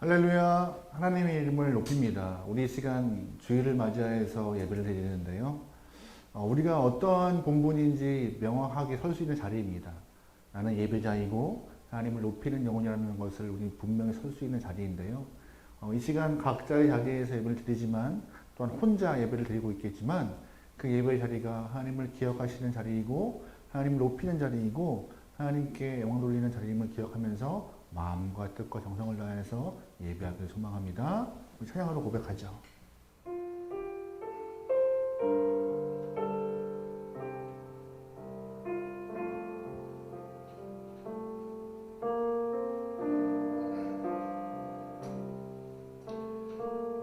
할렐루야, 하나님의 이름을 높입니다. 우리 이 시간 주일을 맞이해서 예배를 드리는데요. 우리가 어떠한 본분인지 명확하게 설 수 있는 자리입니다. 나는 예배자이고 하나님을 높이는 영혼이라는 것을 우리 분명히 설 수 있는 자리인데요. 이 시간 각자의 자리에서 예배를 드리지만 또한 혼자 예배를 드리고 있겠지만 그 예배의 자리가 하나님을 기억하시는 자리이고 하나님을 높이는 자리이고 하나님께 영광 돌리는 자리임을 기억하면서 마음과 뜻과 정성을 다해서 예배하기를 소망합니다. 우리 찬양으로 고백하죠.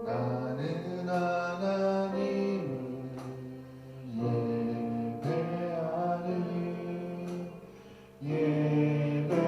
나는 하나님을 예배하는 예배자입니다.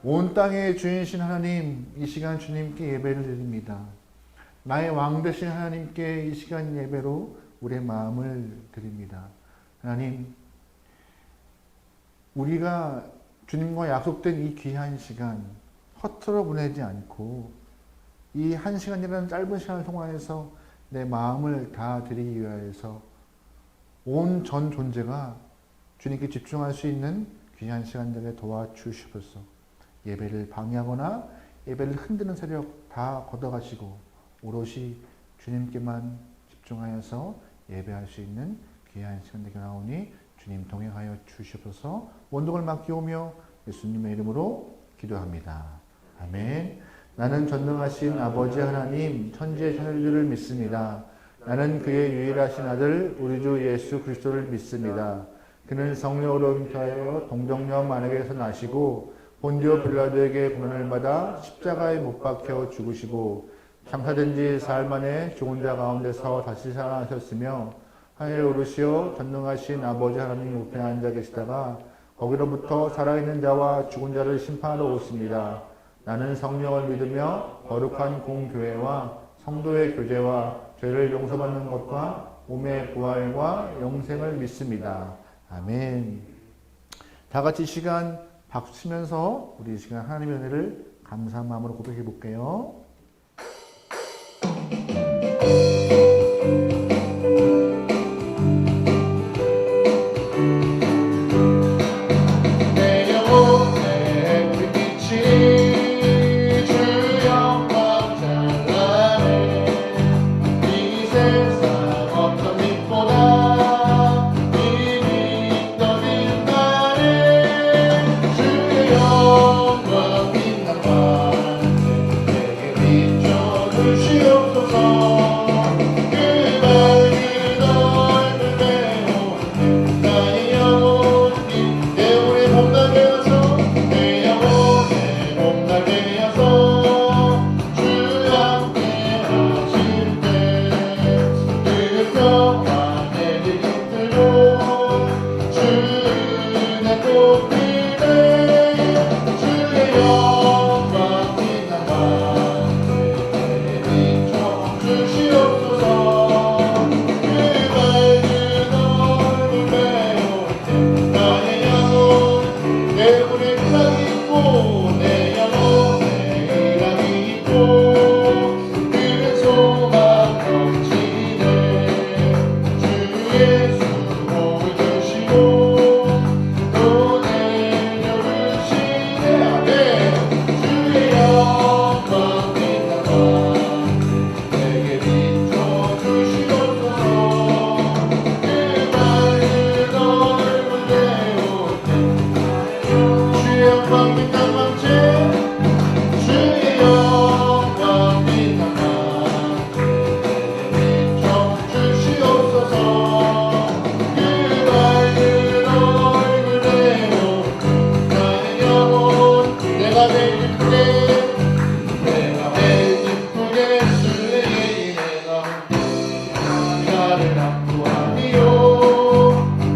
온 땅의 주인이신 하나님, 이 시간 주님께 예배를 드립니다. 나의 왕 되신 하나님께 이 시간 예배로 우리의 마음을 드립니다. 하나님, 우리가 주님과 약속된 이 귀한 시간 허투루 보내지 않고 이 한 시간이라는 짧은 시간을 통해서 내 마음을 다 드리기 위하여서 온 전 존재가 주님께 집중할 수 있는 귀한 시간 되게 도와주시옵소서. 예배를 방해하거나 예배를 흔드는 세력 다 걷어가시고 오롯이 주님께만 집중하여서 예배할 수 있는 귀한 시간 되게 나오니 주님 동행하여 주시옵소서. 원동을 맡기오며 예수님의 이름으로 기도합니다. 아멘. 나는 전능하신 아버지 하나님 천지의 천일들을 믿습니다. 나는 그의 유일하신 아들 우리 주 예수 그리스도를 믿습니다. 그는 성령으로 잉태하여 동정녀 마리아에게서 나시고 본디오 빌라도에게 고난을 받아 십자가에 못 박혀 죽으시고 장사된 지 사흘 만에 죽은 자 가운데서 다시 살아나셨으며 하늘에 오르시어 전능하신 아버지 하나님 우편에 앉아 계시다가 거기로부터 살아있는 자와 죽은 자를 심판하러 오십니다. 나는 성령을 믿으며 거룩한 공교회와 성도의 교제와 죄를 용서받는 것과 몸의 부활과 영생을 믿습니다. 아멘. 다 같이 시간 박수 치면서 우리 이 시간 하나님의 은혜를 감사한 마음으로 고백해 볼게요.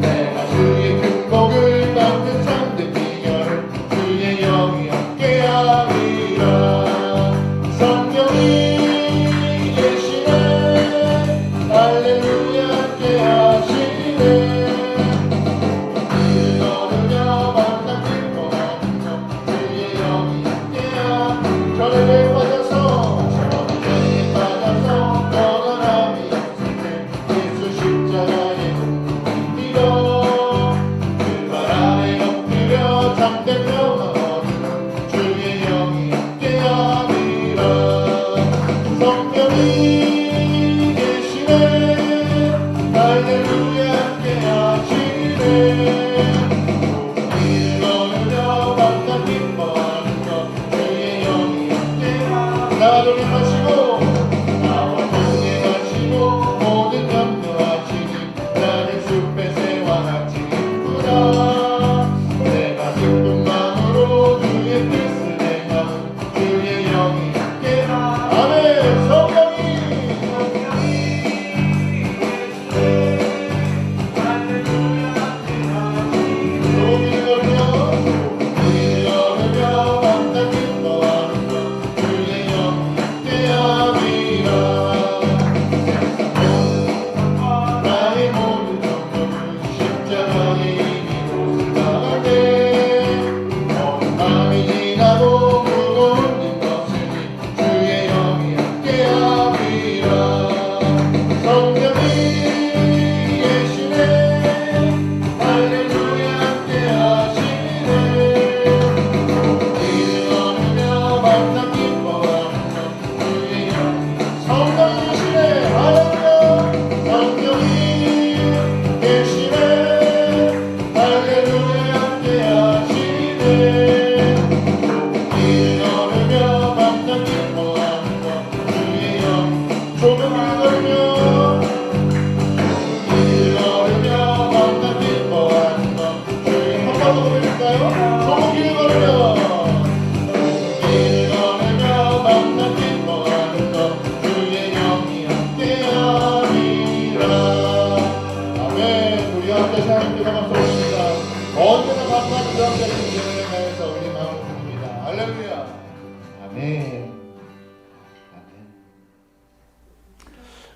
내가 주의 큰 복을 받는 상대 비결 주의 영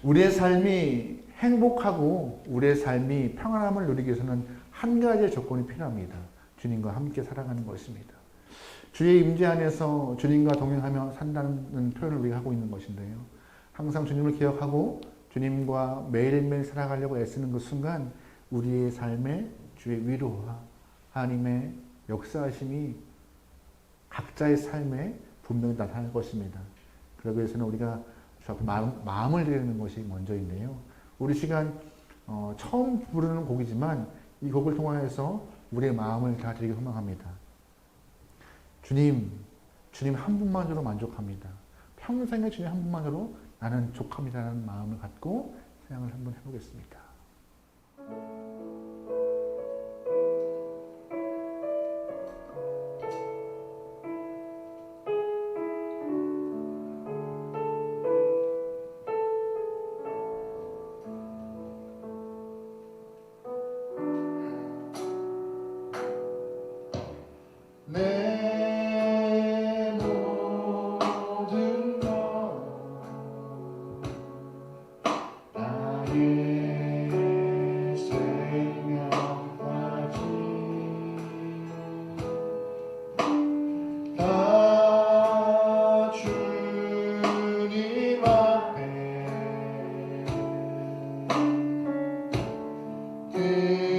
우리의 삶이 행복하고 우리의 삶이 평안함을 누리기 위해서는 한 가지의 조건이 필요합니다. 주님과 함께 살아가는 것입니다. 주의 임재 안에서 주님과 동행하며 산다는 표현을 우리가 하고 있는 것인데요. 항상 주님을 기억하고 주님과 매일매일 살아가려고 애쓰는 그 순간 우리의 삶에 주의 위로와 하나님의 역사하심이 각자의 삶에 분명히 나타날 것입니다. 그러기 위해서는 우리가 주 앞에 마음을 드리는 것이 먼저인데요. 우리 시간 처음 부르는 곡이지만 이 곡을 통하여서 우리의 마음을 다 드리기 소망합니다. 주님 한 분만으로 만족합니다. 평생에 주님 한 분만으로 나는 족합니다라는 마음을 갖고 사양을 한번 해보겠습니다. 내 모든 것 나의 생명까지 다 주님 앞에 드립니다.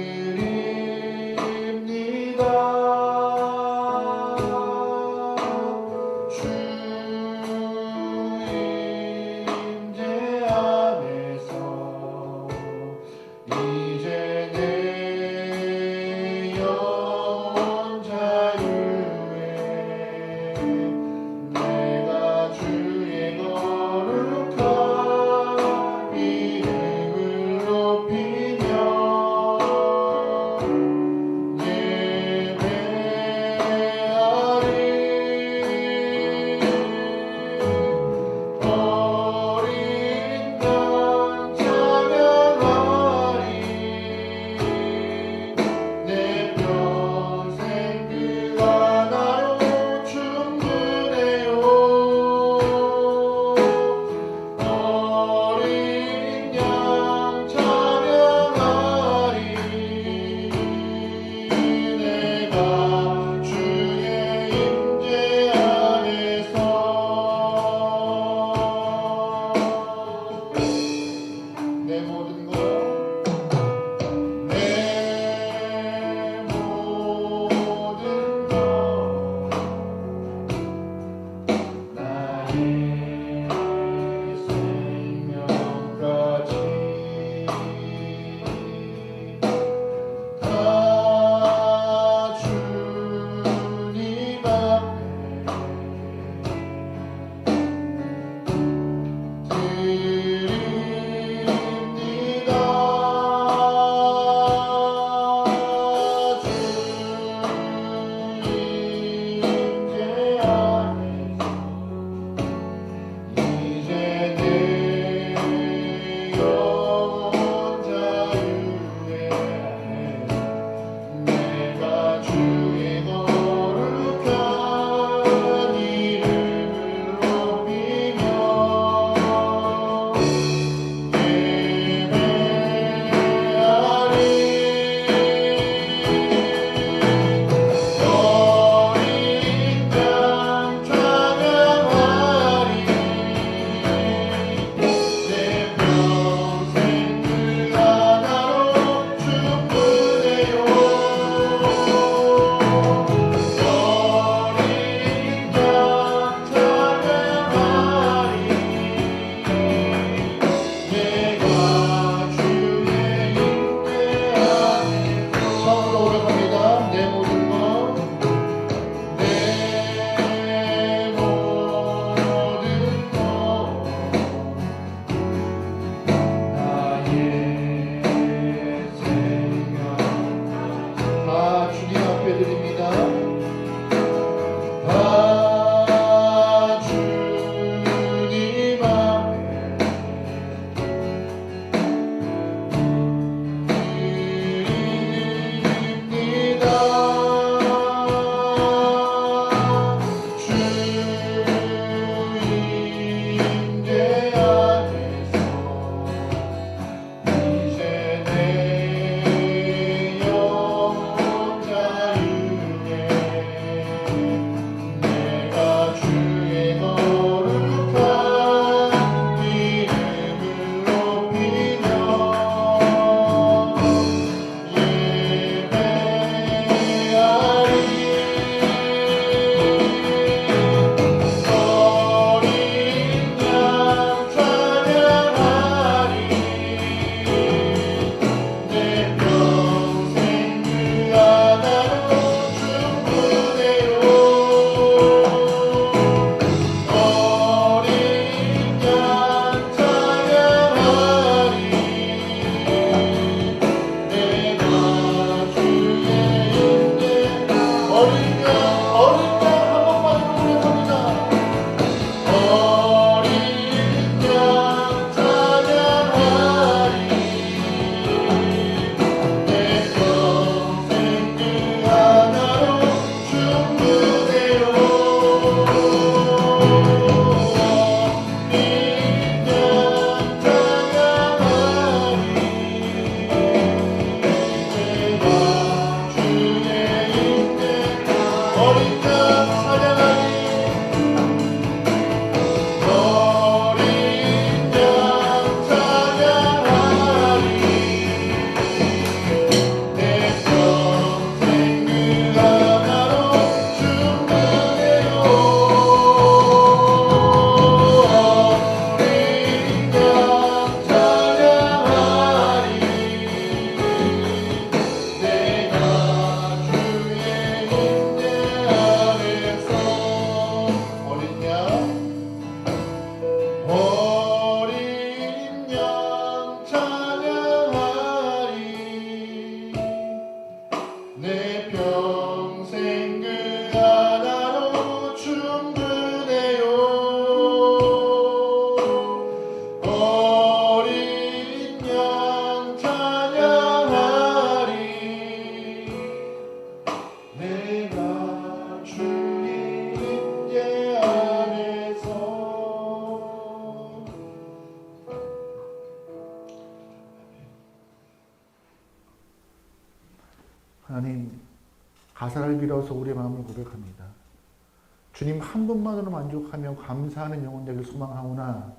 하나님, 가사를 빌어서 우리의 마음을 고백합니다. 주님 한 분만으로 만족하며 감사하는 영혼 되길 소망하오나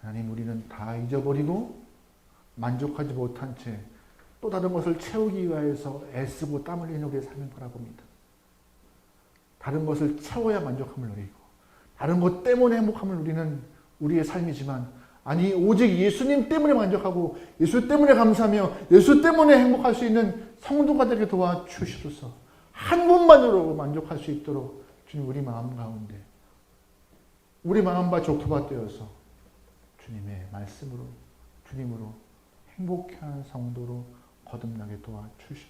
하나님, 우리는 다 잊어버리고 만족하지 못한 채 또 다른 것을 채우기 위해서 애쓰고 땀 흘리는 우리의 삶을 바라봅니다. 다른 것을 채워야 만족함을 누리고 다른 것 때문에 행복함을 누리는 우리의 삶이지만, 아니 오직 예수님 때문에 만족하고 예수 때문에 감사하며 예수 때문에 행복할 수 있는 성도가 되게 도와주시소서. 한 분만으로 만족할 수 있도록 주님, 우리 마음 가운데 우리 마음과 족토가 되어서 주님의 말씀으로, 주님으로 행복한 성도로 거듭나게 도와주시소서.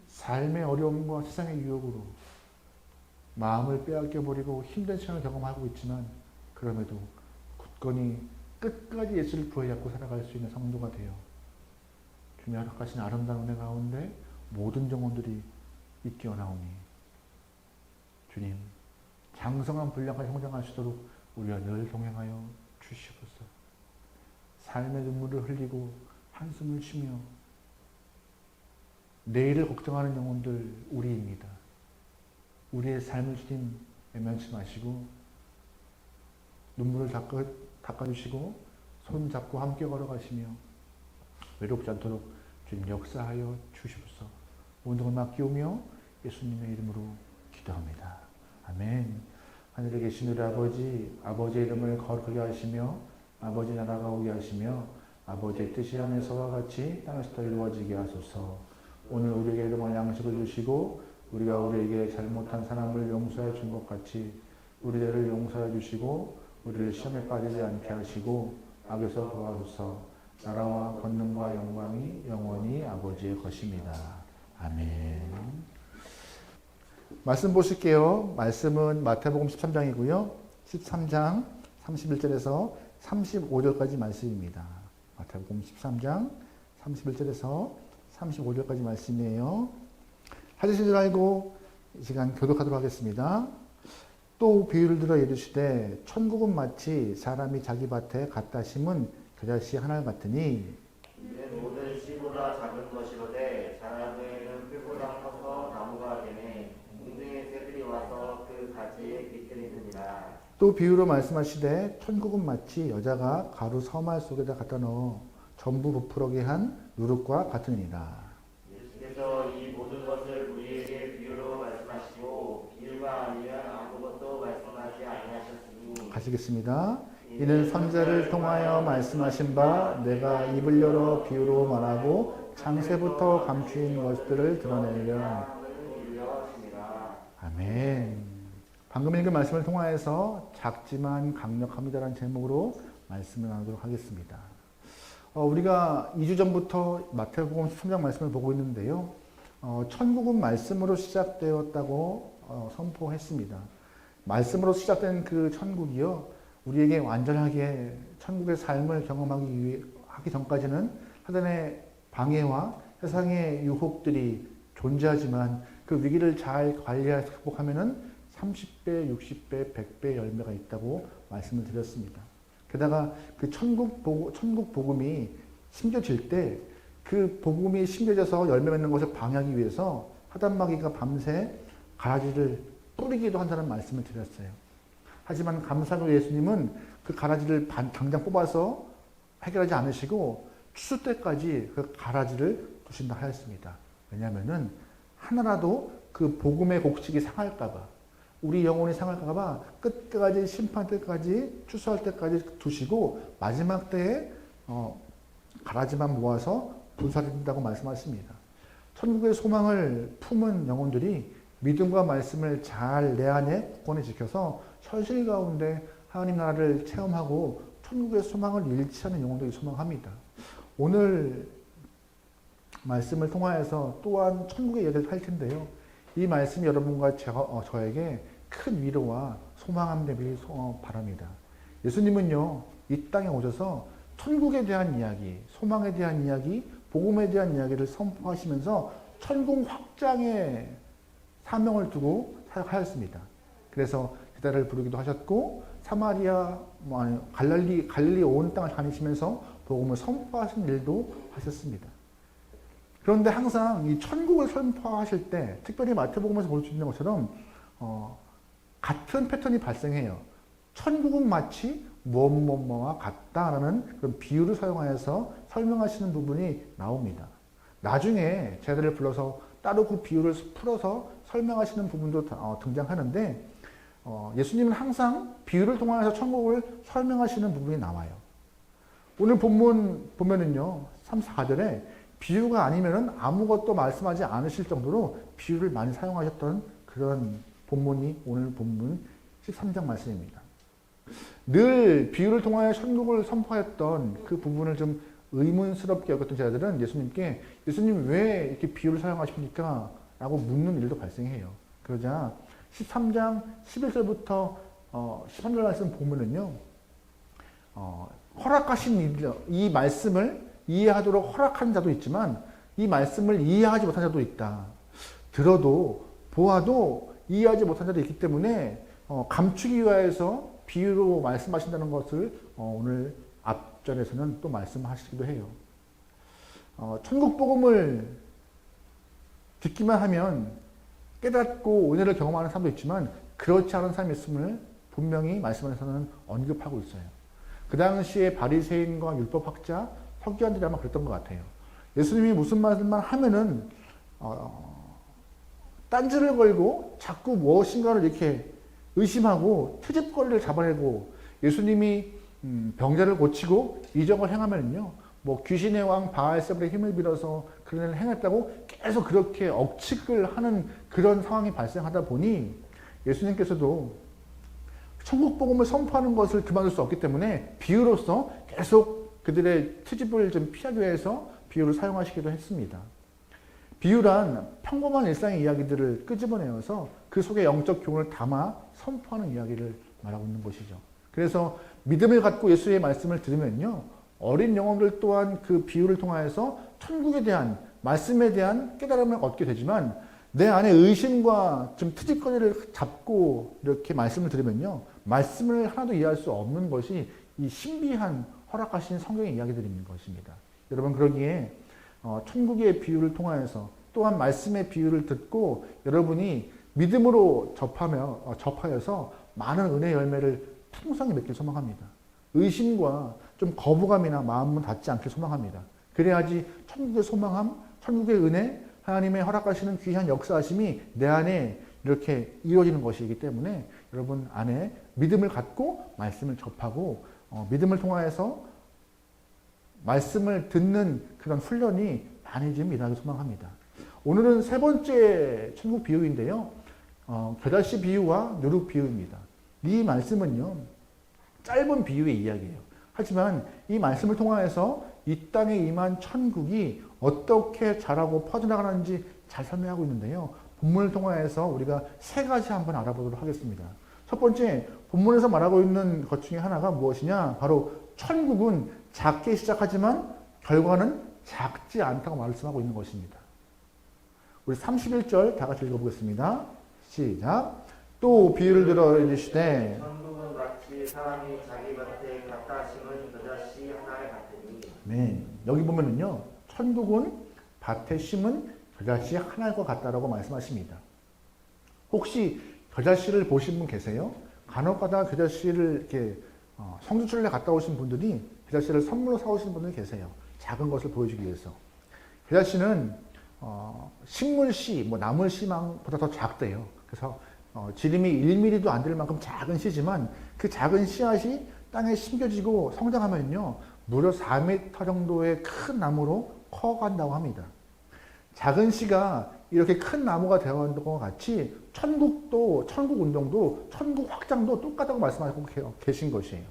삶의 어려움과 세상의 유혹으로 마음을 빼앗겨버리고 힘든 시간을 경험하고 있지만, 그럼에도 굳건히 끝까지 예수를 부여잡고 살아갈 수 있는 성도가 되어 주님의 허락하신 아름다운 은혜 가운데 모든 영혼들이 이끌어나오니 주님, 장성한 분량을 형성하시도록 우리와 늘 동행하여 주시옵소서. 삶의 눈물을 흘리고 한숨을 쉬며 내일을 걱정하는 영혼들 우리입니다. 우리의 삶을 주님 외면치 마시고 눈물을 닦아주시고 손잡고 함께 걸어가시며 외롭지 않도록 주님 역사하여 주시옵소서. 모든 걸 맡기오며 예수님의 이름으로 기도합니다. 아멘. 하늘에 계신 우리 아버지, 아버지의 이름을 거룩하게 하시며 아버지 나라가 오게 하시며 아버지의 뜻이 하늘에서와 같이 땅에서도 이루어지게 하소서. 오늘 우리에게 일용할 양식을 주시고 우리가 우리에게 잘못한 사람을 용서해 준 것 같이 우리 죄를 용서해 주시고 우리를 시험에 빠지지 않게 하시고 악에서 도와주소서. 나라와 권능과 영광이 영원히 아버지의 것입니다. 아멘. 말씀 보실게요. 말씀은 마태복음 13장이고요. 13장 31절에서 35절까지 말씀입니다. 마태복음 13장 31절에서 35절까지 말씀이에요. 찾으신 줄 알고 이 시간 교독하도록 하겠습니다. 또 비유를 들어 이르시되 천국은 마치 사람이 자기 밭에 갖다 심은 겨자씨 하나 같으니 이는 모든 씨보다 작은 것이로되 자라는 풀보다 커서 나무가 되매 공중의 새들이 와서 그 가지에 깃들이느니라. 또 비유로 말씀하시되 천국은 마치 여자가 가루 서말 속에다 갖다 넣어 전부 부풀어게 한 누룩과 같으니라. 예수께서 이 모든 것을 우리에게 비유로 말씀하시고 비유가 아니면 아무것도 말씀하지 아니하셨으니. 가시겠습니다. 이는 선지자를 통하여 말씀하신 바 내가 입을 열어 비유로 말하고 창세부터 감추인 것들을 드러내려. 아멘. 방금 읽은 말씀을 통하여서 작지만 강력합니다라는 제목으로 말씀을 나누도록 하겠습니다. 우리가 2주 전부터 마태복음 13장 말씀을 보고 있는데요. 천국은 말씀으로 시작되었다고 선포했습니다. 말씀으로 시작된 그 천국이요, 우리에게 완전하게 천국의 삶을 하기 전까지는 사단의 방해와 세상의 유혹들이 존재하지만 그 위기를 잘 관리해서 극복하면은 30배, 60배, 100배 열매가 있다고 말씀을 드렸습니다. 게다가 그 천국 복음이 심겨질 때 그 복음이 심겨져서 열매 맺는 것을 방해하기 위해서 사단마귀가 밤새 가라지를 뿌리기도 한다는 말씀을 드렸어요. 하지만 감사로 예수님은 그 가라지를 당장 뽑아서 해결하지 않으시고 추수 때까지 그 가라지를 두신다 하였습니다. 왜냐하면은 하나라도 그 복음의 곡식이 상할까봐, 우리 영혼이 상할까봐 끝까지 심판 때까지 추수할 때까지 두시고 마지막 때에 가라지만 모아서 분사된다고 말씀하십니다. 천국의 소망을 품은 영혼들이 믿음과 말씀을 잘 내 안에 굳건히 지켜서 현실 가운데 하나님 나라를 체험하고 천국의 소망을 잃지 않는 영혼들이 소망합니다. 오늘 말씀을 통하여서 또한 천국의 얘기를 할 텐데요. 이 말씀이 여러분과 저에게 큰 위로와 소망함 되길 바랍니다. 예수님은요, 이 땅에 오셔서 천국에 대한 이야기, 소망에 대한 이야기, 복음에 대한 이야기를 선포하시면서 천국 확장의 사명을 두고 사역하였습니다. 그래서 제자를 부르기도 하셨고 사마리아, 갈릴리 온 땅을 다니시면서 복음을 선포하신 일도 하셨습니다. 그런데 항상 이 천국을 선포하실 때, 특별히 마태복음에서 볼 수 있는 것처럼 같은 패턴이 발생해요. 천국은 마치 뭐뭐뭐와 같다라는 그런 비유를 사용하여서 설명하시는 부분이 나옵니다. 나중에 제자들을 불러서 따로 그 비유를 풀어서 설명하시는 부분도 등장하는데 예수님은 항상 비유를 통해서 천국을 설명하시는 부분이 나와요. 오늘 본문 보면은요, 3, 4절에 비유가 아니면은 아무것도 말씀하지 않으실 정도로 비유를 많이 사용하셨던 그런 본문이 오늘 본문 13장 말씀입니다. 늘 비유를 통하여 천국을 선포했던 그 부분을 좀 의문스럽게 여겼던 제자들은 예수님께 예수님 왜 이렇게 비유를 사용하십니까? 라고 묻는 일도 발생해요. 그러자 13장 11절부터 13절 말씀 보면은요, 허락하신 이 말씀을 이해하도록 허락한 자도 있지만 이 말씀을 이해하지 못한 자도 있다. 들어도 보아도 이해하지 못한 자도 있기 때문에 감추기 위하여서 비유로 말씀하신다는 것을 오늘 앞절에서는 또 말씀하시기도 해요. 천국 복음을 듣기만 하면 깨닫고 은혜를 경험하는 사람도 있지만 그렇지 않은 사람이 있음을 분명히 말씀에서는 언급하고 있어요. 그 당시에 바리새인과 율법학자, 서기관들이 아마 그랬던 것 같아요. 예수님이 무슨 말씀만 하면은 딴지를 걸고 자꾸 무엇인가를 이렇게 의심하고 트집거리를 잡아내고 예수님이 병자를 고치고 이적을 행하면요, 뭐 귀신의 왕 바알세불의 힘을 빌어서 그런 일을 행했다고 계속 그렇게 억측을 하는 그런 상황이 발생하다 보니 예수님께서도 천국 복음을 선포하는 것을 그만둘 수 없기 때문에 비유로서 계속 그들의 트집을 좀 피하기 위해서 비유를 사용하시기도 했습니다. 비유란 평범한 일상의 이야기들을 끄집어내어서 그 속에 영적 교훈을 담아 선포하는 이야기를 말하고 있는 것이죠. 그래서 믿음을 갖고 예수의 말씀을 들으면요, 어린 영혼들 또한 그 비유를 통하여서 천국에 대한 말씀에 대한 깨달음을 얻게 되지만 내 안에 의심과 좀 트집거리를 잡고 이렇게 말씀을 들으면요, 말씀을 하나도 이해할 수 없는 것이 이 신비한 허락하신 성경의 이야기들인 것입니다. 여러분, 그러기에 천국의 비유를 통하여서 또한 말씀의 비유를 듣고 여러분이 믿음으로 접하여서 많은 은혜 열매를 풍성히 맺길 소망합니다. 의심과 좀 거부감이나 마음은 닿지 않길 소망합니다. 그래야지 천국의 소망함, 천국의 은혜, 하나님의 허락하시는 귀한 역사하심이 내 안에 이렇게 이루어지는 것이기 때문에 여러분 안에 믿음을 갖고 말씀을 접하고 믿음을 통하여서 말씀을 듣는 그런 훈련이 많이 좀 일어나길 소망합니다. 오늘은 세 번째 천국 비유인데요. 겨자씨 비유와 누룩 비유입니다. 이 말씀은요, 짧은 비유의 이야기예요. 하지만 이 말씀을 통하여서 이 땅에 임한 천국이 어떻게 자라고 퍼져나가는지 잘 설명하고 있는데요. 본문을 통하여서 우리가 세 가지 한번 알아보도록 하겠습니다. 첫 번째, 본문에서 말하고 있는 것 중에 하나가 무엇이냐? 바로 천국은 작게 시작하지만 결과는 작지 않다고 말씀하고 있는 것입니다. 우리 31절 다 같이 읽어보겠습니다. 시작. 또 비유를 들어 이르시되 천국은 마치 사람이 자기 밭에 갖다 심은 겨자씨 하나에 같으니. 네, 여기 보면은요, 천국은 밭에 심은 겨자씨 하나일 것 같다라고 말씀하십니다. 혹시 겨자씨를 보신 분 계세요? 간혹가다 겨자씨를 이렇게 성지순례 갔다 오신 분들이 겨자씨를 선물로 사오시는 분들이 계세요. 작은 것을 보여주기 위해서. 겨자씨는 식물씨, 나물씨보다 더 작대요. 그래서 지름이 1mm도 안 될 만큼 작은 씨지만 그 작은 씨앗이 땅에 심겨지고 성장하면요 무려 4m 정도의 큰 나무로 커간다고 합니다. 작은 씨가 이렇게 큰 나무가 되어가는 것과 같이 천국 운동도 천국 확장도 똑같다고 말씀하고 계신 것이에요.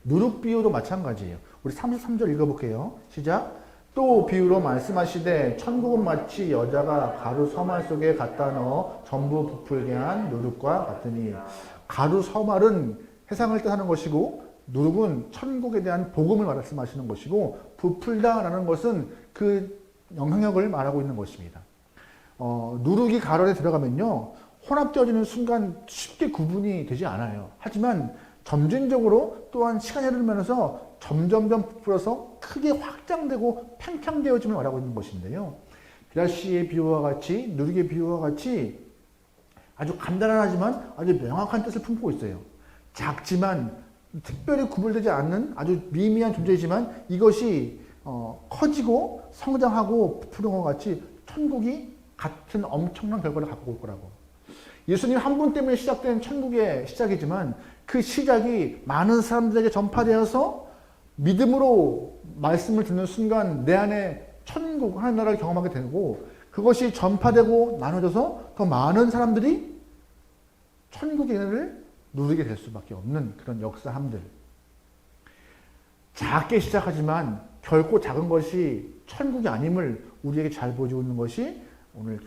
누룩 비유도 마찬가지예요. 우리 33절 읽어볼게요. 시작. 또 비유로 말씀하시되 천국은 마치 여자가 가루 서말 속에 갖다 넣어 전부 부풀게 한 누룩과 같으니, 가루 서말은 세상을 뜻하는 것이고 누룩은 천국에 대한 복음을 말씀하시는 것이고, 부풀다라는 것은 그 영향력을 말하고 있는 것입니다. 누룩이 가루 안에 들어가면요 혼합되어지는 순간 쉽게 구분이 되지 않아요. 하지만 점진적으로 또한 시간이 흐르면서 점점점 부풀어서 크게 확장되고 팽창되어짐을 말하고 있는 것인데요. 겨자씨의 비유와 같이 누룩의 비유와 같이 아주 간단하지만 아주 명확한 뜻을 품고 있어요. 작지만 특별히 구분되지 않는 아주 미미한 존재이지만 이것이 커지고 성장하고 부풀는 것 같이 천국이 같은 엄청난 결과를 갖고 올 거라고. 예수님 한 분 때문에 시작된 천국의 시작이지만 그 시작이 많은 사람들에게 전파되어서 믿음으로 말씀을 듣는 순간 내 안에 천국 하나님나라를 경험하게 되고, 그것이 전파되고 나눠져서 더 많은 사람들이 천국의 은혜를 누리게 될 수밖에 없는 그런 역사함들. 작게 시작하지만 결코 작은 것이 천국이 아님을 우리에게 잘 보여주고 있는 것이 오늘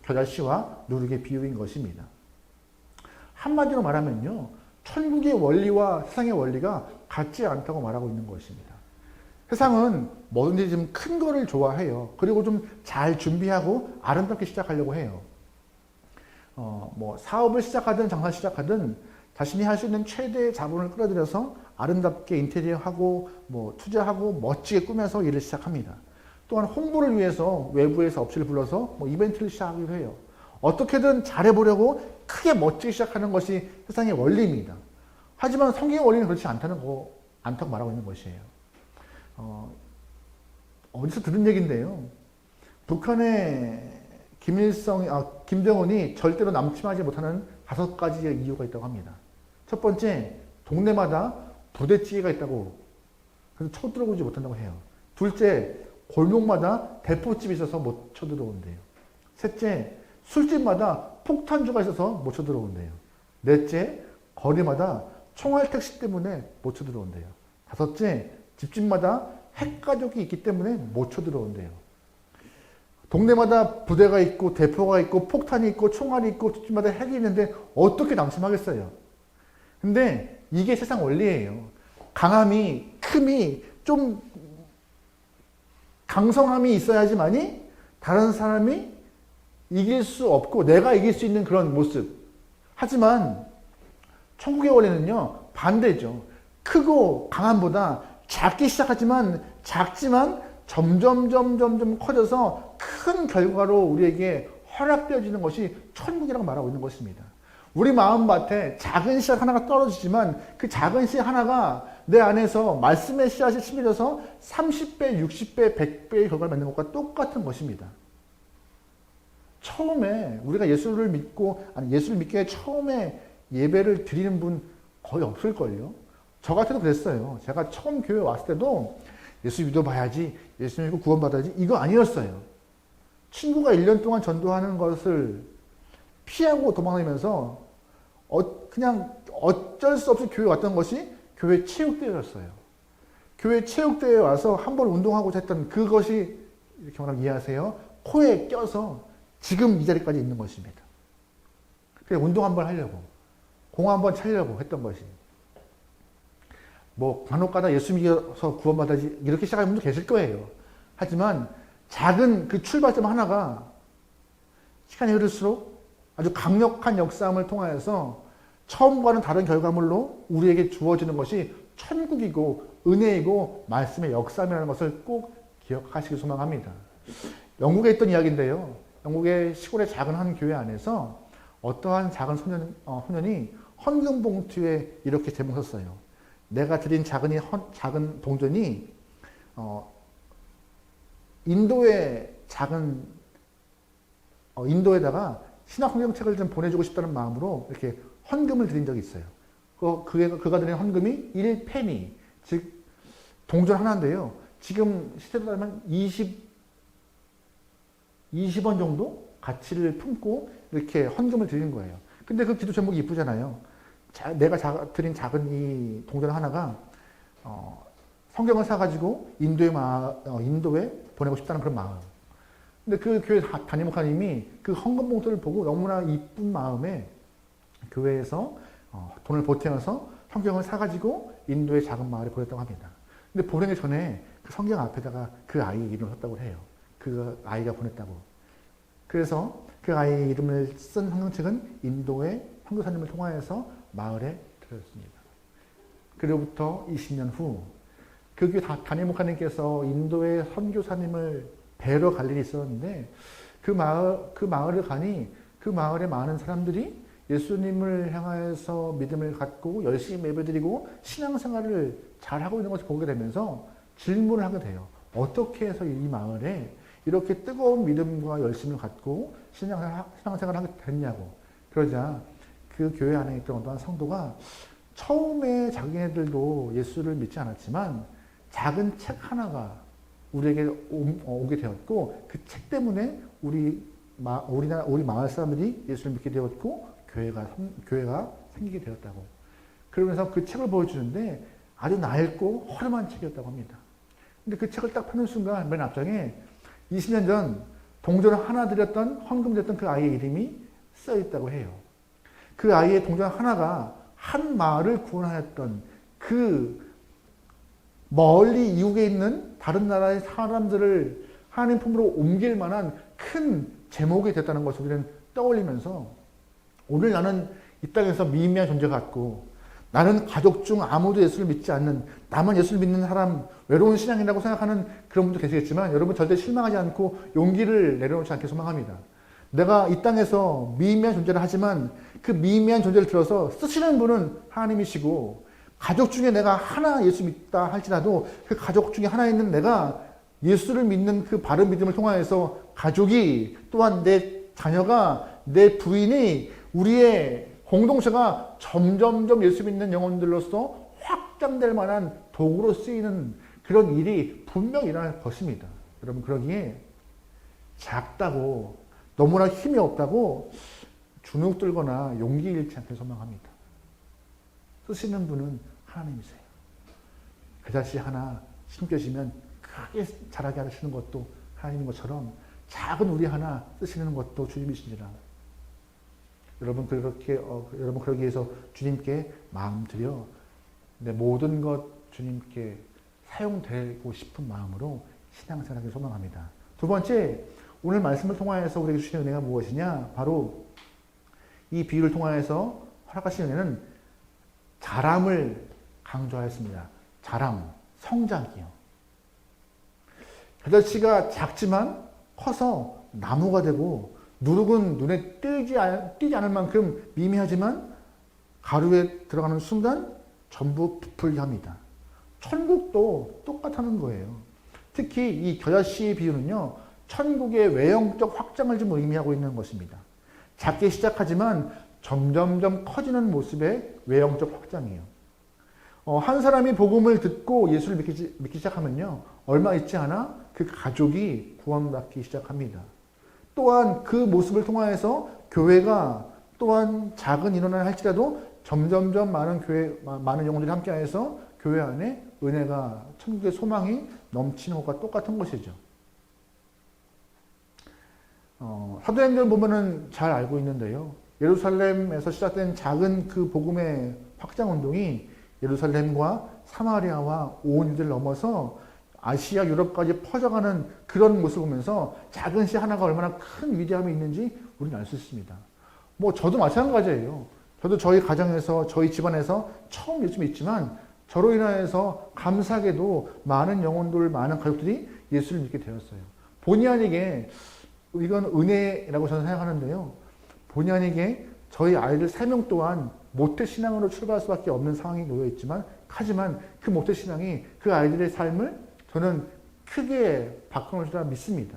겨자씨와 누룩의 비유인 것입니다. 한마디로 말하면요, 천국의 원리와 세상의 원리가 같지 않다고 말하고 있는 것입니다. 세상은 뭐든지 좀 큰 거를 좋아해요. 그리고 좀 잘 준비하고 아름답게 시작하려고 해요. 사업을 시작하든 장사 시작하든 자신이 할 수 있는 최대의 자본을 끌어들여서 아름답게 인테리어하고 투자하고 멋지게 꾸며서 일을 시작합니다. 또한 홍보를 위해서 외부에서 업체를 불러서 이벤트를 시작하기도 해요. 어떻게든 잘해보려고 크게 멋지게 시작하는 것이 세상의 원리입니다. 하지만 성경의 원리는 그렇지 않다고 말하고 있는 것이에요. 어디서 들은 얘기인데요. 북한의 김정은이 절대로 남침하지 못하는 5가지의 이유가 있다고 합니다. 첫 번째, 동네마다 부대찌개가 있다고, 그래서 쳐들어오지 못한다고 해요. 둘째, 골목마다 대포집이 있어서 못 쳐들어온대요. 셋째, 술집마다 폭탄주가 있어서 못 쳐들어온대요. 넷째, 거리마다 총알 택시 때문에 못 쳐들어온대요. 다섯째, 집집마다 핵가족이 있기 때문에 못 쳐들어온대요. 동네마다 부대가 있고 대포가 있고 폭탄이 있고 총알이 있고 집집마다 핵이 있는데 어떻게 남침하겠어요? 근데 이게 세상 원리예요. 강함이, 큼이, 좀 강성함이 있어야지만이 다른 사람이 이길 수 없고 내가 이길 수 있는 그런 모습. 하지만 천국의 원리는요 반대죠. 크고 강함보다 작게 시작하지만 작지만 점점 커져서 큰 결과로 우리에게 허락되어지는 것이 천국이라고 말하고 있는 것입니다. 우리 마음밭에 작은 씨앗 하나가 떨어지지만 그 작은 씨앗 하나가 내 안에서 말씀의 씨앗이 심겨져서 30배, 60배, 100배의 결과를 맺는 것과 똑같은 것입니다. 처음에 우리가 예수를 믿기 위해 처음에 예배를 드리는 분 거의 없을걸요. 저 같아도 그랬어요. 제가 처음 교회 왔을 때도 예수 믿어봐야지, 예수 믿고 구원받아야지 이거 아니었어요. 친구가 1년 동안 전도하는 것을 피하고 도망다니면서 그냥 어쩔 수 없이 교회 왔던 것이 교회 체육대회였어요. 교회 체육대회에 와서 한번 운동하고자 했던 그것이 이렇게 말하면 이해하세요? 코에 껴서 지금 이 자리까지 있는 것입니다. 그냥 운동 한번 하려고, 공 한번 차려고 했던 것이. 간혹가다 예수 믿어서 구원받아야지 이렇게 시작하는 분도 계실 거예요. 하지만 작은 그 출발점 하나가 시간이 흐를수록 아주 강력한 역사함을 통하여서 처음과는 다른 결과물로 우리에게 주어지는 것이 천국이고 은혜이고 말씀의 역사함이라는 것을 꼭 기억하시길 소망합니다. 영국에 있던 이야기인데요. 영국의 시골의 작은 한 교회 안에서 어떠한 작은 소년이 헌금 봉투에 이렇게 제목을 썼어요. 내가 드린 작은 동전이 인도에다가 신학 성경책을 좀 보내주고 싶다는 마음으로 이렇게 헌금을 드린 적이 있어요. 그가 드린 헌금이 1페니, 즉 동전 하나인데요. 지금 시세로 따지면 20원 정도 가치를 품고 이렇게 헌금을 드린 거예요. 근데 그 기도 제목이 이쁘잖아요. 내가 드린 작은 이 동전 하나가 성경을 사가지고 인도에 보내고 싶다는 그런 마음. 근데 그 교회 담임 목사님이 그 헌금 봉투를 보고 너무나 이쁜 마음에 교회에서 돈을 보태어서 성경을 사가지고 인도의 작은 마을에 보냈다고 합니다. 근데 보내기 전에 그 성경 앞에다가 그 아이의 이름을 썼다고 해요. 그 아이가 보냈다고. 그래서 그 아이의 이름을 쓴 성경책은 인도의 선교사님을 통하여서 마을에 들어졌습니다. 그로부터 20년 후 그 교회 담임 목사님께서 인도의 선교사님을 뵈러 갈 일이 있었는데 그 마을을 가니 그 마을에 많은 사람들이 예수님을 향하여서 믿음을 갖고 열심히 예배드리고 신앙생활을 잘하고 있는 것을 보게 되면서 질문을 하게 돼요. 어떻게 해서 이 마을에 이렇게 뜨거운 믿음과 열심을 갖고 신앙생활을 하게 됐냐고. 그러자 그 교회 안에 있던 어떤 성도가 처음에 자기네들도 예수를 믿지 않았지만 작은 책 하나가 우리에게 오게 되었고 그 책 때문에 우리 마을 사람들이 예수를 믿게 되었고 교회가 생기게 되었다고. 그러면서 그 책을 보여주는데 아주 낡고 허름한 책이었다고 합니다. 근데 그 책을 딱 펴는 순간 맨 앞장에 20년 전 동전을 하나 드렸던 헌금 드렸던 그 아이의 이름이 써 있다고 해요. 그 아이의 동전 하나가 한 마을을 구원하였던 그 멀리 이웃에 있는 다른 나라의 사람들을 하나님 품으로 옮길 만한 큰 제목이 됐다는 것을 우리는 떠올리면서 오늘 나는 이 땅에서 미미한 존재 같고 나는 가족 중 아무도 예수를 믿지 않는 나만 예수를 믿는 사람 외로운 신앙이라고 생각하는 그런 분도 계시겠지만 여러분 절대 실망하지 않고 용기를 내려놓지 않게 소망합니다. 내가 이 땅에서 미미한 존재를 하지만 그 미미한 존재를 들어서 쓰시는 분은 하나님이시고 가족 중에 내가 하나 예수 믿다 할지라도 그 가족 중에 하나 있는 내가 예수를 믿는 그 바른 믿음을 통하여서 가족이 또한 내 자녀가 내 부인이 우리의 공동체가 점점점 예수 믿는 영혼들로서 확장될 만한 도구로 쓰이는 그런 일이 분명히 일어날 것입니다. 여러분 그러기에 작다고 너무나 힘이 없다고 주눅 들거나 용기 잃지 않게 소망합니다. 쓰시는 분은 하나님이세요. 그 자식 하나 심겨지면 크게 자라게 하시는 것도 하나님인 것처럼 작은 우리 하나 쓰시는 것도 주님이신지라. 여러분 그러기 위해서 주님께 마음 들여 내 모든 것 주님께 사용되고 싶은 마음으로 신앙생활하기를 소망합니다. 두 번째, 오늘 말씀을 통하여서 우리에게 주시는 은혜가 무엇이냐? 바로 이 비유를 통하여서 허락하신 은혜는 자람을 강조하였습니다. 자람, 성장이요. 겨자씨가 작지만 커서 나무가 되고 누룩은 눈에 띄지 않을 만큼 미미하지만 가루에 들어가는 순간 전부 부풀게 합니다. 천국도 똑같다는 거예요. 특히 이 겨자씨 비유는요, 천국의 외형적 확장을 좀 의미하고 있는 것입니다. 작게 시작하지만 점점점 커지는 모습의 외형적 확장이에요. 한 사람이 복음을 듣고 예수를 믿기 시작하면요, 얼마 있지 않아 그 가족이 구원받기 시작합니다. 또한 그 모습을 통하여서 교회가 또한 작은 인원을 할지라도 점점점 많은 영혼들이 함께하여서 교회 안에 은혜가 천국의 소망이 넘치는 것과 똑같은 것이죠. 사도행전 보면은 잘 알고 있는데요. 예루살렘에서 시작된 작은 그 복음의 확장 운동이 예루살렘과 사마리아와 온 유대를 넘어서 아시아, 유럽까지 퍼져가는 그런 모습을 보면서 작은 씨 하나가 얼마나 큰 위대함이 있는지 우리는 알 수 있습니다. 저도 마찬가지예요. 저도 저희 가정에서, 저희 집안에서 처음 예수 믿지만 저로 인하여서 감사하게도 많은 영혼들, 많은 가족들이 예수를 믿게 되었어요. 본의 아니게 이건 은혜라고 저는 생각하는데요. 본의 아니게 저희 아이들 3명 또한 모태신앙으로 출발할 수밖에 없는 상황이 놓여 있지만 하지만 그 모태신앙이 그 아이들의 삶을 저는 크게 바꿔놓을 줄 믿습니다.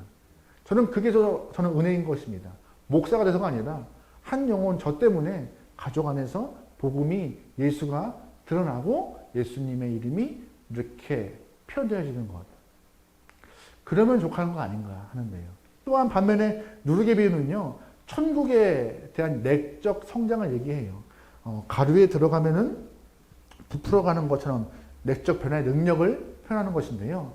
저는 그게 저는 은혜인 것입니다. 목사가 돼서가 아니라 한 영혼 저 때문에 가족 안에서 복음이 예수가 드러나고 예수님의 이름이 이렇게 표현되어지는 것. 그러면 족하는 거 아닌가 하는데요. 또한 반면에 누르게비유는요. 천국에 대한 내적 성장을 얘기해요. 가루에 들어가면은 부풀어가는 것처럼 내적 변화의 능력을 표현하는 것인데요.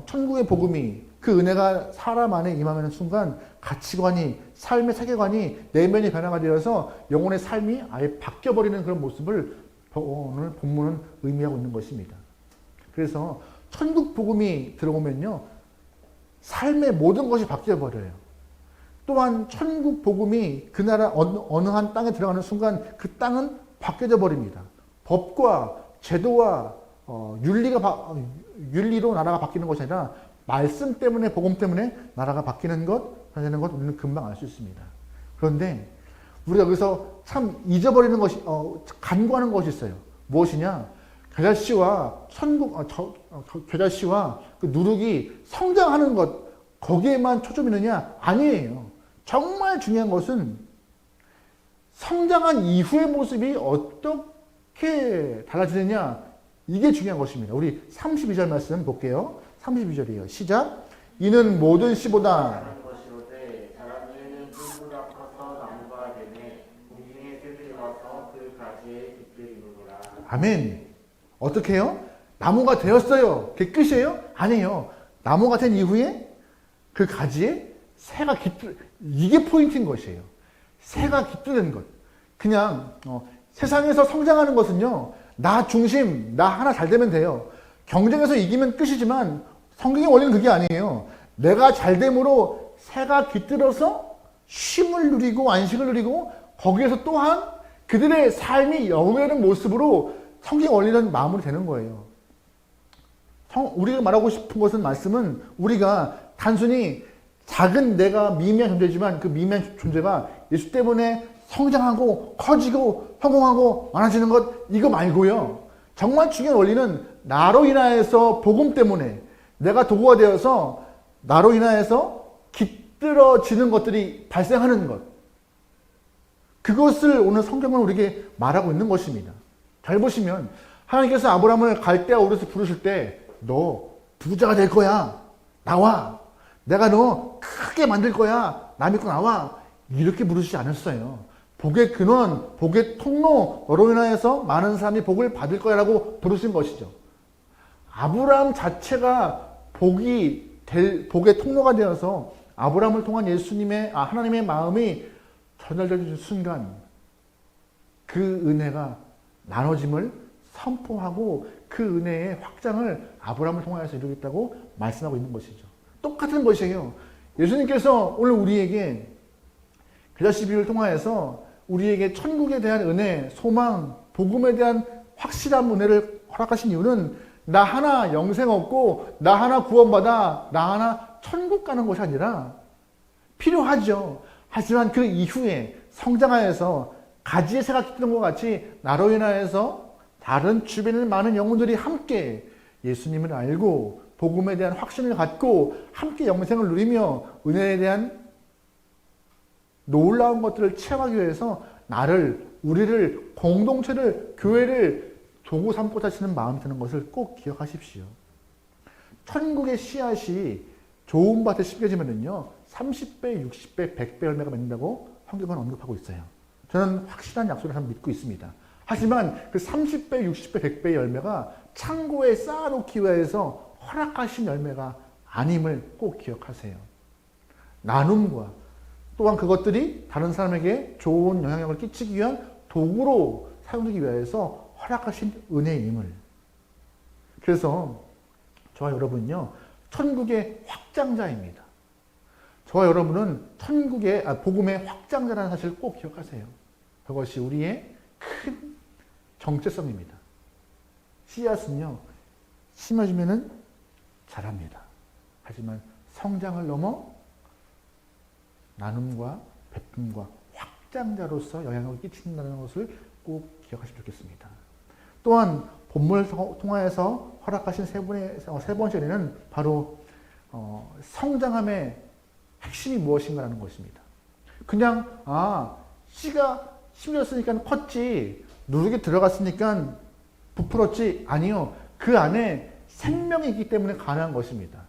천국의 복음이 그 은혜가 사람 안에 임하는 순간 가치관이 삶의 세계관이 내면이 변화가 되어서 영혼의 삶이 아예 바뀌어버리는 그런 모습을 오늘 본문은 의미하고 있는 것입니다. 그래서 천국 복음이 들어오면요. 삶의 모든 것이 바뀌어버려요. 또한 천국 복음이 그 나라 어느 한 땅에 들어가는 순간 그 땅은 바뀌어져 버립니다. 법과 제도와 윤리로 나라가 바뀌는 것이 아니라 말씀 때문에 복음 때문에 나라가 바뀌는 것, 변하는 것 우리는 금방 알 수 있습니다. 그런데 우리가 여기서 참 잊어버리는 것이 간과하는 것이 있어요. 무엇이냐? 겨자씨와 겨자씨와 그 누룩이 성장하는 것 거기에만 초점이 있느냐? 아니에요. 정말 중요한 것은 성장한 이후의 모습이 어떻게 달라지느냐? 이게 중요한 것입니다. 우리 32절 말씀 볼게요. 32절이에요. 시작. 이는 모든 씨보다 자라는 것이로되 자란 이는 풀보다 커서 나무가 되매 공중의 새들이 와서 그 가지에 깃들이느니라. 아멘. 어떻게 해요? 나무가 되었어요. 그게 끝이에요? 아니에요. 나무가 된 이후에 그 가지에 새가 이게 포인트인 것이에요. 새가 깃드는 것. 그냥 세상에서 성장하는 것은요. 나 중심, 나 하나 잘 되면 돼요. 경쟁에서 이기면 끝이지만 성경의 원리는 그게 아니에요. 내가 잘 됨으로 새가 깃들어서 쉼을 누리고 안식을 누리고 거기에서 또한 그들의 삶이 영원한 모습으로 성경의 원리는 마무리되는 거예요. 우리가 말하고 싶은 것은 말씀은 우리가 단순히 작은 내가 미미한 존재지만 그 미미한 존재가 예수 때문에 성장하고 커지고 성공하고 많아지는 것 이거 말고요. 정말 중요한 원리는 나로 인하여서 복음 때문에 내가 도구가 되어서 나로 인하여서 깃들어지는 것들이 발생하는 것. 그것을 오늘 성경은 우리에게 말하고 있는 것입니다. 잘 보시면 하나님께서 아브라함을 갈대아 우르에서 부르실 때 너 부자가 될 거야. 나와. 내가 너 크게 만들 거야. 나 믿고 나와. 이렇게 부르시지 않았어요. 복의 근원, 복의 통로, 너로 인하여서 많은 사람이 복을 받을 거야라고 부르신 것이죠. 아브라함 자체가 복의 통로가 되어서 아브라함을 통한 하나님의 마음이 전달되는 순간 그 은혜가 나눠짐을 선포하고 그 은혜의 확장을 아브라함을 통하여서 이루겠다고 말씀하고 있는 것이죠. 똑같은 것이에요. 예수님께서 오늘 우리에게 겨자씨 비유를 통하여서 우리에게 천국에 대한 은혜, 소망, 복음에 대한 확실한 은혜를 허락하신 이유는 나 하나 영생 얻고 나 하나 구원받아 나 하나 천국 가는 것이 아니라 필요하죠. 하지만 그 이후에 성장하여서 가지에 새가 깃드는 것 같이 나로 인하여서 다른 주변에 많은 영혼들이 함께 예수님을 알고 복음에 대한 확신을 갖고 함께 영생을 누리며 은혜에 대한 놀라운 것들을 체험하기 위해서 우리를 공동체를 교회를 도구 삼고 사시는 마음이 드는 것을 꼭 기억하십시오. 천국의 씨앗이 좋은 밭에 심겨지면요 30배, 60배, 100배 열매가 맺는다고 성경은 언급하고 있어요. 저는 확실한 약속을 한번 믿고 있습니다. 하지만 그 30배, 60배, 100배의 열매가 창고에 쌓아놓기 위해서 허락하신 열매가 아님을 꼭 기억하세요. 나눔과 또한 그것들이 다른 사람에게 좋은 영향력을 끼치기 위한 도구로 사용되기 위해서 허락하신 은혜임을. 그래서 저와 여러분은요, 천국의 확장자입니다. 저와 여러분은 복음의 확장자라는 사실을 꼭 기억하세요. 그것이 우리의 큰 정체성입니다. 씨앗은요, 심어지면은 자랍니다. 하지만 성장을 넘어 나눔과 베품과 확장자로서 영향을 끼친다는 것을 꼭 기억하시면 좋겠습니다. 또한 본문을 통하여서 허락하신 세 번째는 바로 성장함의 핵심이 무엇인가라는 것입니다. 그냥 씨가 심어졌으니까 컸지, 누룩이 들어갔으니까 부풀었지, 아니요. 그 안에 생명이 있기 때문에 가능한 것입니다.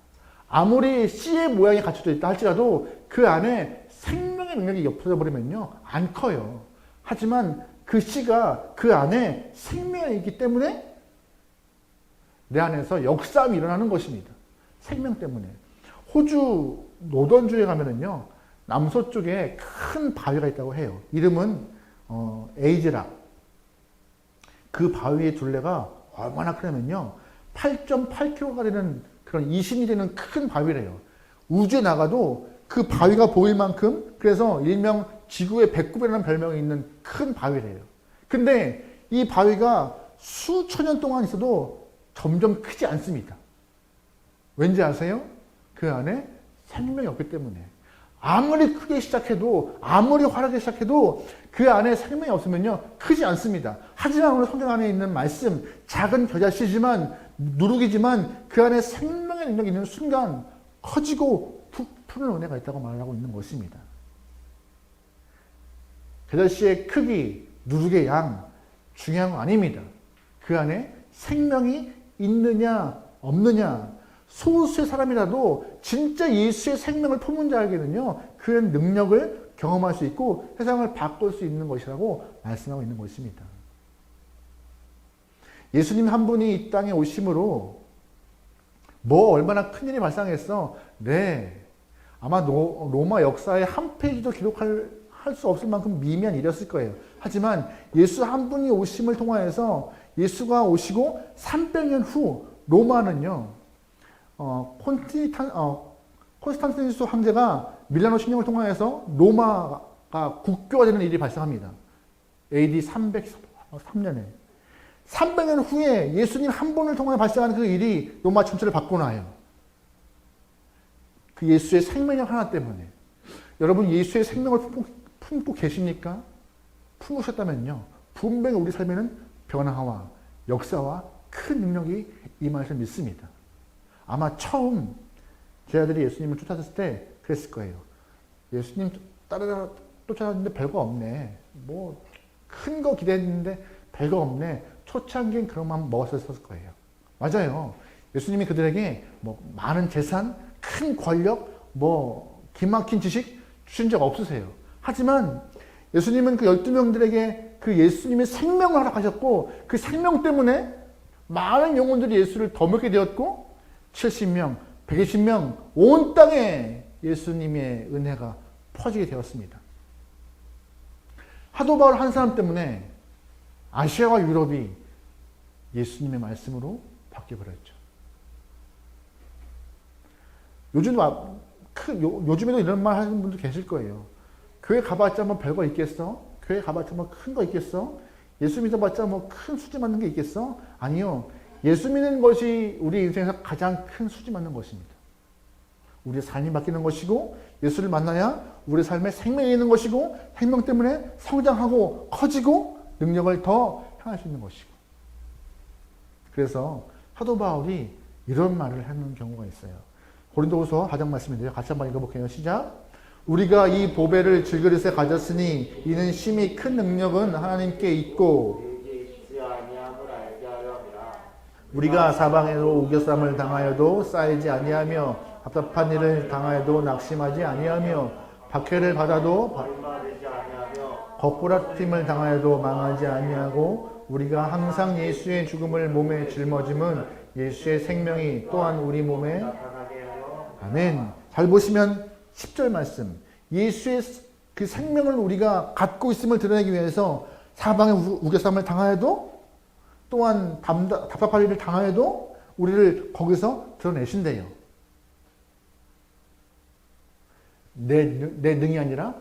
아무리 씨의 모양이 갖춰져 있다 할지라도 그 안에 생명의 능력이 없어져 버리면요, 안 커요. 하지만 그 씨가 그 안에 생명이 있기 때문에 내 안에서 역사함이 일어나는 것입니다. 생명 때문에. 호주 노던주에 가면은요, 남서쪽에 큰 바위가 있다고 해요. 이름은 에이즈락. 그 바위의 둘레가 얼마나 크냐면요, 8.8km가 되는 그런 이신이 되는 큰 바위래요. 우주에 나가도 그 바위가 보일 만큼, 그래서 일명 지구의 배꼽이라는 별명이 있는 큰 바위래요. 근데 이 바위가 수천 년 동안 있어도 점점 크지 않습니다. 왠지 아세요? 그 안에 생명이 없기 때문에. 아무리 크게 시작해도, 아무리 활하게 시작해도 그 안에 생명이 없으면요, 크지 않습니다. 하지만 오늘 성경 안에 있는 말씀, 작은 겨자씨지만, 누룩이지만 그 안에 생명의 능력이 있는 순간 커지고 푸른 은혜가 있다고 말하고 있는 것입니다. 겨자씨의 크기, 누룩의 양, 중요한 건 아닙니다. 그 안에 생명이 있느냐, 없느냐, 소수의 사람이라도 진짜 예수의 생명을 품은 자에게는요, 그 능력을 경험할 수 있고 세상을 바꿀 수 있는 것이라고 말씀하고 있는 것입니다. 예수님 한 분이 이 땅에 오심으로 뭐 얼마나 큰일이 발생했어? 네, 아마 로마 역사의 한 페이지도 기록할 수 없을 만큼 미미한 일이었을 거예요. 하지만 예수 한 분이 오심을 통하여서 예수가 오시고 300년 후 로마는요, 콘스탄티누스 황제가 밀라노 침략을 통하여서 로마가 국교가 되는 일이 발생합니다. AD 303년에. 300년 후에 예수님 한 분을 통해 발생하는 그 일이 로마 전체를 바꿔놔요. 그 예수의 생명력 하나 때문에. 여러분, 예수의 생명을 품고 계십니까? 품으셨다면요, 분명히 우리 삶에는 변화와 역사와 큰 능력이 임할 줄 믿습니다. 아마 처음 제 아들이 예수님을 쫓아갔을 때 그랬을 거예요. 예수님 쫓아갔는데 별거 없네. 뭐 큰 거 기대했는데 별거 없네. 초창기엔 그런 마음 먹었을 거예요. 맞아요. 예수님이 그들에게 뭐 많은 재산, 큰 권력, 뭐 기막힌 지식 주신 적 없으세요. 하지만 예수님은 그 12명들에게 그 예수님의 생명을 허락하셨고, 그 생명 때문에 많은 영혼들이 예수를 더 먹게 되었고, 70명, 120명, 온 땅에 예수님의 은혜가 퍼지게 되었습니다. 사도 바울 한 사람 때문에 아시아와 유럽이 예수님의 말씀으로 바뀌어버렸죠. 요즘에도 이런 말 하는 분들 계실 거예요. 교회 가봤자 뭐 별거 있겠어? 교회 가봤자 뭐 큰 거 있겠어? 예수 믿어봤자 뭐 큰 수지 맞는 게 있겠어? 아니요. 예수 믿는 것이 우리 인생에서 가장 큰 수지 맞는 것입니다. 우리의 삶이 바뀌는 것이고, 예수를 만나야 우리 삶에 생명이 있는 것이고, 생명 때문에 성장하고 커지고 능력을 더 향할 수 있는 것이고. 그래서 사도 바울이 이런 말을 하는 경우가 있어요. 고린도후서 4장 말씀인데요. 같이 한번 읽어볼게요. 시작. 우리가 이 보배를 질그릇에 가졌으니 이는 심히 큰 능력은 하나님께 있고, 우리가 사방에로 우겨쌈을 당하여도 쌓이지 아니하며 답답한 일을 당하여도 낙심하지 아니하며 박해를 받아도 거꾸라짐을 당하여도 망하지 아니하고, 우리가 항상 예수의 죽음을 몸에 짊어짐은 예수의 생명이 또한 우리 몸에. 아멘. 잘 보시면 10절 말씀, 예수의 그 생명을 우리가 갖고 있음을 드러내기 위해서 사방에 우겨쌈을 당하여도, 또한 답답한 일을 당하여도 우리를 거기서 드러내신대요. 내 능이 아니라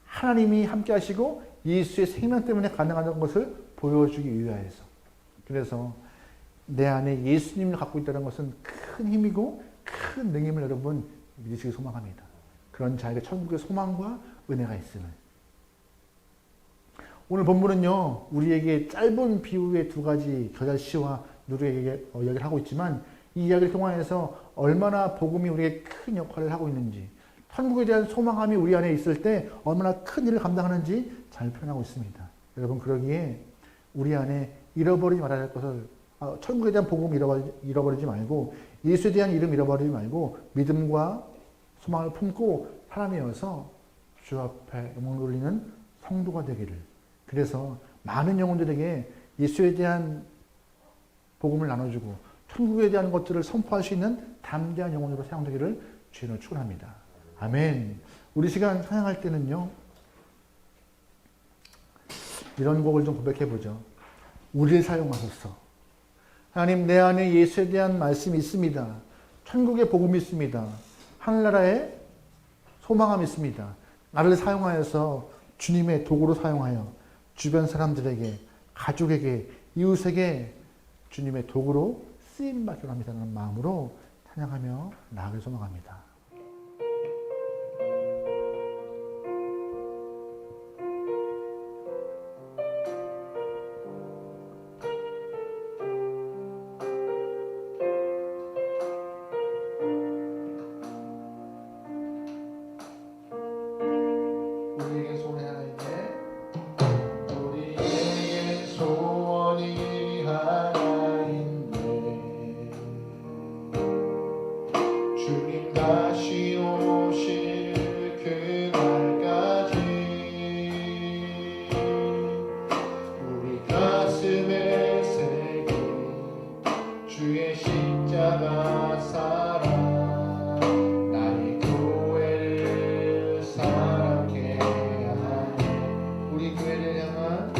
하나님이 함께 하시고 예수의 생명 때문에 가능한 것을 보여주기 위하여서. 그래서 내 안에 예수님을 갖고 있다는 것은 큰 힘이고 큰 능임을 여러분 믿으시기 소망합니다. 그런 자에게 천국의 소망과 은혜가 있음을. 오늘 본문은요, 우리에게 짧은 비유의 두 가지 겨자씨와 누룩에게 이야기를 하고 있지만 이 이야기를 통해서 얼마나 복음이 우리에게 큰 역할을 하고 있는지, 천국에 대한 소망함이 우리 안에 있을 때 얼마나 큰 일을 감당하는지 잘 표현하고 있습니다. 여러분, 그러기에 우리 안에 잃어버리지 말아야 할 것을, 천국에 대한 복음을 잃어버리지 말고 예수에 대한 이름 잃어버리지 말고 믿음과 소망을 품고 사람이어서 주 앞에 영광 돌리는 성도가 되기를. 그래서 많은 영혼들에게 예수에 대한 복음을 나눠주고 천국에 대한 것들을 선포할 수 있는 담대한 영혼으로 사용되기를 주님을 축원합니다. 아멘. 우리 시간 찬양할 때는요, 이런 곡을 좀 고백해보죠. 우리를 사용하소서. 하나님, 내 안에 예수에 대한 말씀이 있습니다. 천국의 복음이 있습니다. 하늘나라에 소망함이 있습니다. 나를 사용하여서 주님의 도구로 사용하여 주변 사람들에게, 가족에게, 이웃에게 주님의 도구로 쓰임받기를 합니다라는 마음으로 찬양하며 나아가길 소망합니다. 우리에게 소원이 하나 있네. 우리에게 소원이 하나 있네. 주님 다시 오실 그날까지 우리 가슴에 새긴 주의 십자가 사랑 나의 교회를 사랑케 하네. 우리 교회를 향한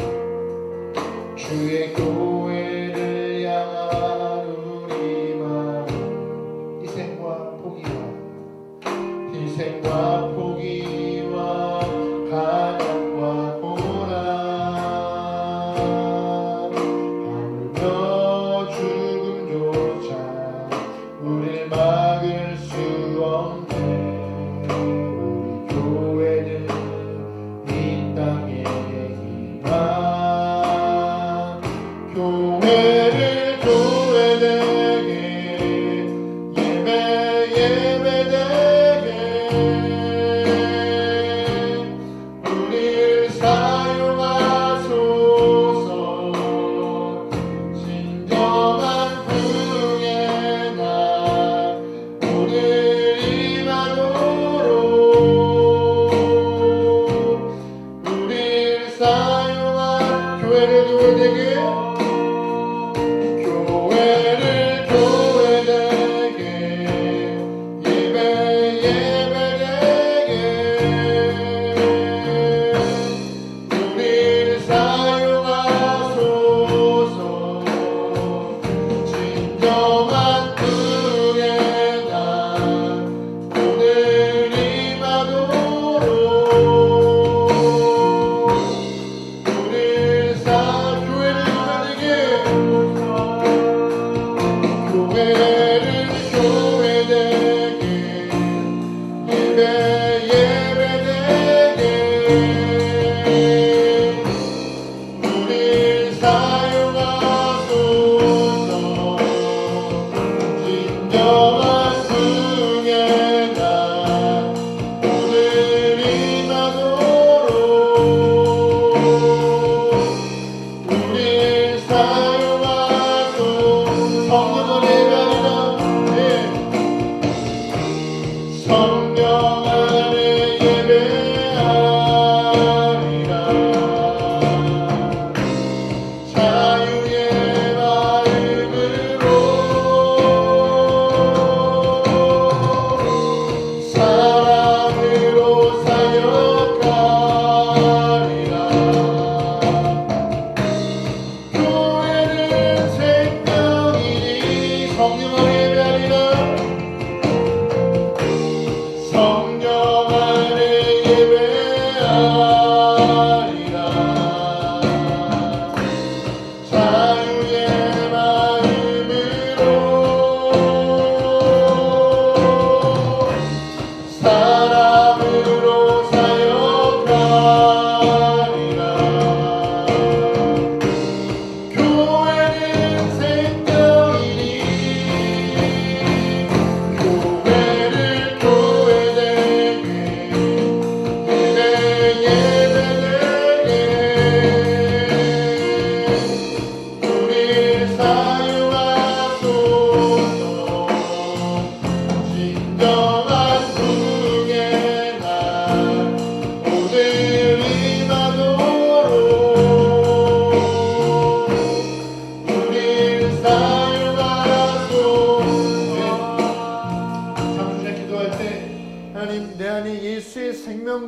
주의 교회를 향한 우리 마음 희생과 포기와 가난과 고난 하물며 죽음조차 우릴 막을 수 없네. 우리 교회는 이 땅의 희망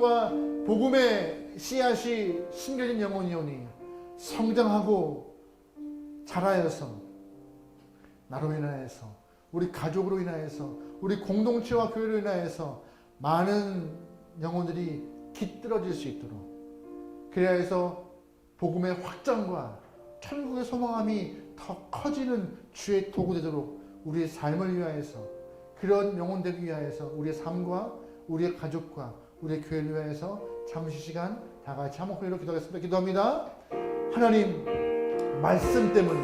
말씀과 복음의 씨앗이 심겨진 영혼이오니 성장하고 자라여서 나로 인하여서, 우리 가족으로 인하여서, 우리 공동체와 교회로 인하여서 많은 영혼들이 깃들어질 수 있도록, 그래야 해서 복음의 확장과 천국의 소망함이 더 커지는 주의 도구 되도록 우리의 삶을 위하여서, 그런 영혼 되기 위하여서 우리의 삶과 우리의 가족과 우리의 교회를 위하여서 잠시 시간 다 같이 한번 기도하겠습니다. 기도합니다. 하나님, 말씀 때문에,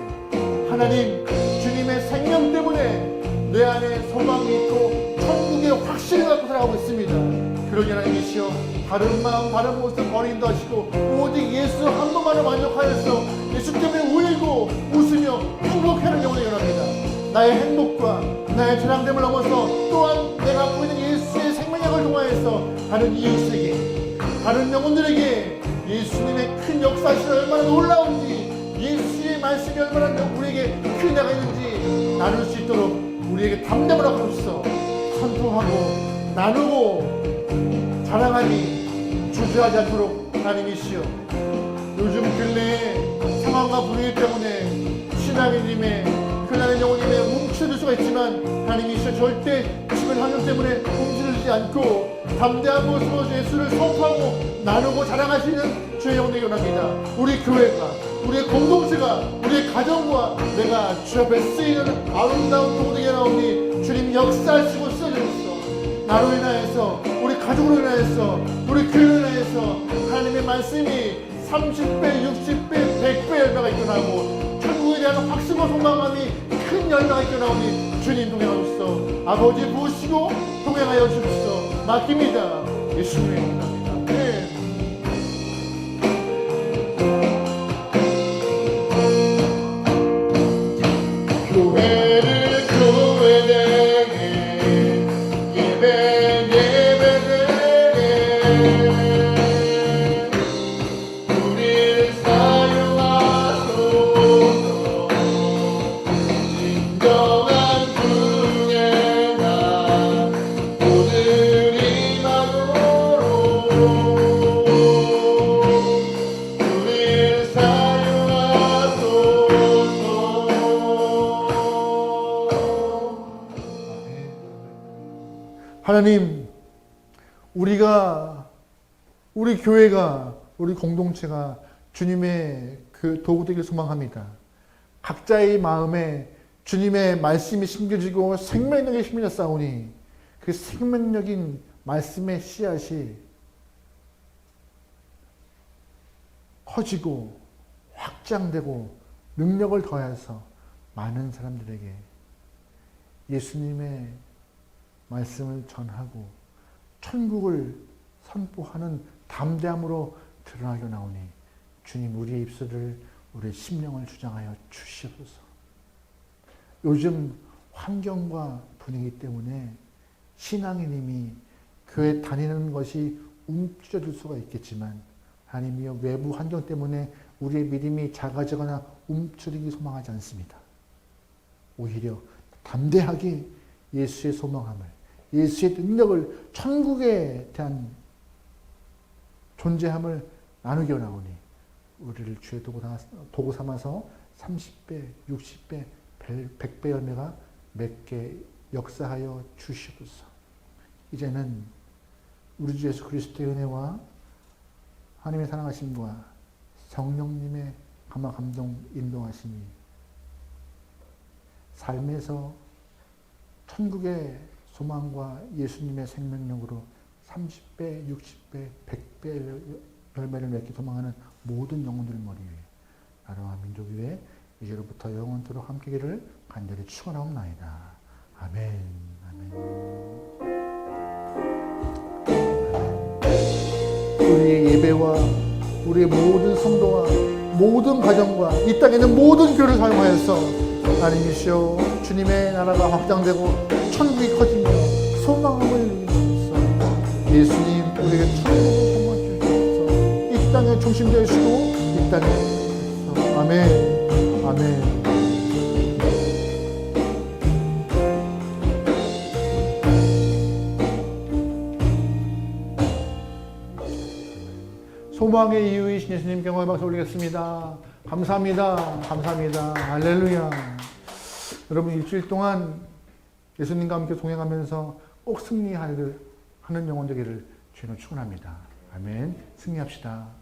하나님 주님의 생명 때문에 내 안에 소망이 있고 천국의 확신을 갖고 살아가고 있습니다. 그러니 하나님이시여, 다른 마음 다른 모습 버린다 하시고 오직 예수 한 번만을 만족하여서 예수 때문에 울고 웃으며 행복해하는 영혼이 일어납니다. 나의 행복과 나의 자랑됨을 넘어서 또한 내가 갖고 있는 예수의 생명력을 통하여서 다른 이웃에게, 다른 영혼들에게 예수님의 큰 역사실이 얼마나 놀라운지, 예수의 말씀이 얼마나 우리에게 큰 은혜가 있는지 나눌 수 있도록 우리에게 담대함을 하옵소서. 선포하고 나누고 자랑하니 주저하지 않도록 하나님이시여, 요즘 근래의 상황과 분위기 때문에 신앙인님의 그날의 영혼님의 움츠릴 수가 있지만 하나님이시여, 절대 주변 환경 때문에 움츠리지 않고 담대한 모습으로 예수를 선포하고 나누고 자랑하시는 주의 영혼이 일어납니다. 우리 교회가, 우리의 공동체가, 우리의 가정과 내가 주 앞에 쓰이는 아름다운 도구되게 나오니 주님 역사하시고 쓰여주소서. 나로 인하여서, 우리 가족으로 인하여서, 우리 교회로 인하여서 하나님의 말씀이 30배, 60배, 100배 열매가 있겨나오고 천국에 대한 확신과 소망감이 큰 열매가 있겨나오니 주님 동행하옵소서. 아버지 부으시고 동행하여 주옵소서. 맡깁니다. 예수님의 이름입니다. 아멘. 교회를 교회되게 예배되게 우리를 사용하소서. 진정한 분예나 오늘 임하도록 우리를 사용하소서. 하나님, 우리 교회가, 우리 공동체가 주님의 그 도구 되길 소망합니다. 각자의 마음에 주님의 말씀이 심겨지고 생명력이 심겨져 싸우니 그 생명력인 말씀의 씨앗이 커지고 확장되고 능력을 더해서 많은 사람들에게 예수님의 말씀을 전하고 천국을 선포하는 담대함으로 드러나게 나오니 주님, 우리의 입술을, 우리의 심령을 주장하여 주시옵소서. 요즘 환경과 분위기 때문에 신앙인님이 교회 다니는 것이 움츠러들 수가 있겠지만 하나님이여, 외부 환경 때문에 우리의 믿음이 작아지거나 움츠리기 소망하지 않습니다. 오히려 담대하게 예수의 소망함을, 예수의 능력을, 천국에 대한 존재함을 나누게 나오니 우리를 주의 도구 삼아서 30배, 60배, 100배 열매가 맺게 역사하여 주시옵소서. 이제는 우리 주 예수 그리스도의 은혜와 하나님의 사랑하심과 성령님의 감화 감동 인도하심이 삶에서 천국의 소망과 예수님의 생명력으로 30배, 60배, 100배 열매를 맺기 소망하는 모든 영혼들 머리 위에, 나라와 민족 위에 이제로부터 영원토록 함께기를 간절히 축원하옵나이다. 아멘. 아멘. 우리의 예배와 우리의 모든 성도와 모든 가정과 이 땅에 있는 모든 교회를 사용하여서 하나님이시여, 주님의 나라가 확장되고 천국이 커지며 소망함을 주옵소서. 예수님, 우리에게 천국을 소망해 주옵소서. 이 땅의 중심 되시고 이 땅에 주옵소서. 아멘. 아멘. 소망의 이유이신 예수님께 영광의 박수 올리겠습니다. 감사합니다. 감사합니다. 할렐루야. 여러분 일주일 동안 예수님과 함께 동행하면서 꼭 승리하는 영혼 되기를 주님으로 축원합니다. 아멘. 승리합시다.